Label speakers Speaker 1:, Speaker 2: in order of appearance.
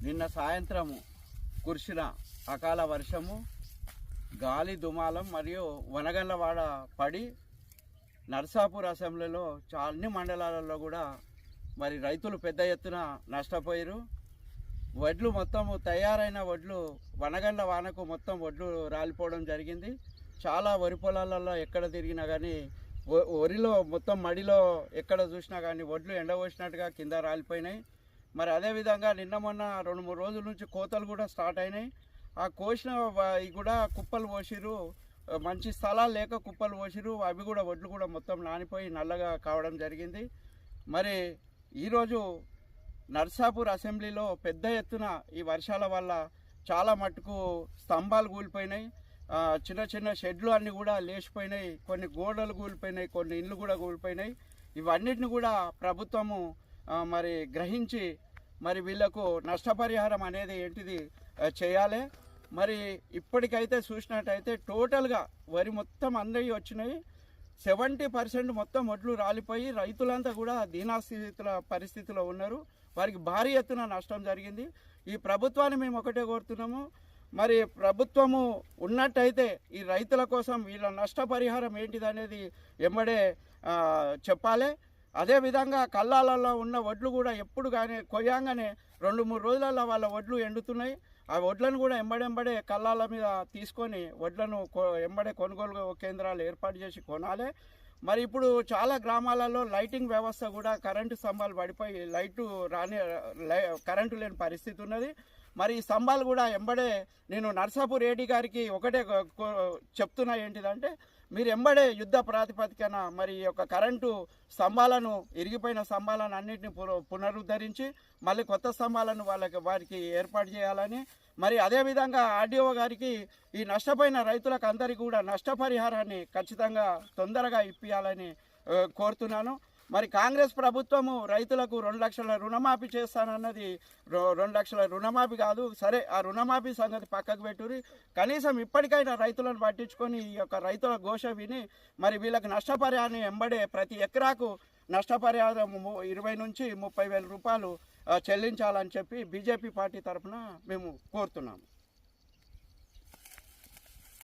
Speaker 1: నిన్న సాయంత్రం కురిసిన అకాల వర్షము, గాలి దుమాలం మరియు వనగండ్లవాడ పడి నర్సాపూర్ అసెంబ్లీలో అన్ని మండలాలలో కూడా మరి రైతులు పెద్ద ఎత్తున నష్టపోయారు. వడ్లు మొత్తము తయారైన వడ్లు వనగండ్ల వానకు మొత్తం వడ్లు రాలిపోవడం జరిగింది. చాలా వరి పొలాలలో ఎక్కడ తిరిగినా కానీ వరిలో మొత్తం మడిలో ఎక్కడ చూసినా కానీ వడ్లు ఎండబోసినట్టుగా కింద రాలిపోయినాయి. మరి అదేవిధంగా నిన్న మొన్న 2-3 రోజుల నుంచి కోతలు కూడా స్టార్ట్ అయినాయి. ఆ కోసిన కూడా కుప్పలు పోసిరు, మంచి స్థలాలు లేక కుప్పలు పోసిరు. అవి కూడా వడ్లు కూడా మొత్తం నానిపోయి నల్లగా కావడం జరిగింది. మరి ఈరోజు నర్సాపూర్ అసెంబ్లీలో పెద్ద ఎత్తున ఈ వర్షాల వల్ల చాలా మట్టుకు స్తంభాలు కూలిపోయినాయి, చిన్న చిన్న షెడ్లు అన్నీ కూడా లేచిపోయినాయి, కొన్ని గోడలు కూలిపోయినాయి, కొన్ని ఇండ్లు కూడా కూలిపోయినాయి. ఇవన్నిటిని కూడా ప్రభుత్వము మరి గ్రహించి మరి వీళ్లకు నష్టపరిహారం అనేది ఏంటిది చేయాలి. మరి ఇప్పటికైతే చూసినట్టయితే టోటల్గా వరి మొత్తం అందరి వచ్చినాయి. 70% మొత్తం వడ్లు రాలిపోయి రైతులంతా కూడా దీనాస్థితుల పరిస్థితిలో ఉన్నారు. వారికి భారీ ఎత్తున నష్టం జరిగింది. ఈ ప్రభుత్వాన్ని మేము ఒకటే కోరుతున్నాము, మరి ప్రభుత్వము ఉన్నట్టయితే ఈ రైతుల కోసం వీళ్ళ నష్టపరిహారం ఏంటిది అనేది ఎంబడే చెప్పాలి. అదేవిధంగా కళ్ళాలలో ఉన్న వడ్లు కూడా ఎప్పుడు కానీ కొయ్యంగానే 2-3 రోజులలో వాళ్ళ వడ్లు ఎండుతున్నాయి. ఆ వడ్లను కూడా ఎంబడెంబడే కళ్ళాల మీద తీసుకొని వడ్లను ఎంబడే కొనుగోలు కేంద్రాలు ఏర్పాటు చేసి కొనాలి. మరి ఇప్పుడు చాలా గ్రామాలలో లైటింగ్ వ్యవస్థ కూడా కరెంటు స్తంభాలు పడిపోయి కరెంటు లేని పరిస్థితి ఉన్నది. మరి ఈ స్తంభాలు కూడా ఎంబడే నేను నర్సాపూర్ ఏడీ గారికి ఒకటే చెప్తున్నా, ఏంటిదంటే మీరు ఎంబడే యుద్ధ ప్రాతిపదికన మరి ఈ యొక్క కరెంటు స్తంభాలను, ఇరిగిపోయిన స్తంభాలను అన్నింటినీ పునరుద్ధరించి మళ్ళీ కొత్త స్తంభాలను వారికి ఏర్పాటు చేయాలని, మరి అదేవిధంగా ఆర్డీఓ గారికి ఈ నష్టపోయిన రైతులకు అందరికీ కూడా నష్టపరిహారాన్ని ఖచ్చితంగా తొందరగా ఇప్పించాలని కోరుతున్నాను. మరి కాంగ్రెస్ ప్రభుత్వము రైతులకు 2 లక్షల రుణమాఫీ చేస్తానన్నది 2 లక్షల రుణమాఫీ కాదు. సరే, ఆ రుణమాఫీ సంగతి పక్కకు పెట్టురి. కనీసం ఇప్పటికైనా రైతులను పట్టించుకొని ఈ యొక్క రైతుల ఘోష విని మరి వీళ్ళకి నష్టపరిహారాన్ని ఎంబడే ప్రతి ఎకరాకు నష్టపరిహారం 20 నుంచి 30 వేల రూపాయలు చెల్లించాలని చెప్పి బీజేపీ పార్టీ తరఫున మేము కోరుతున్నాము.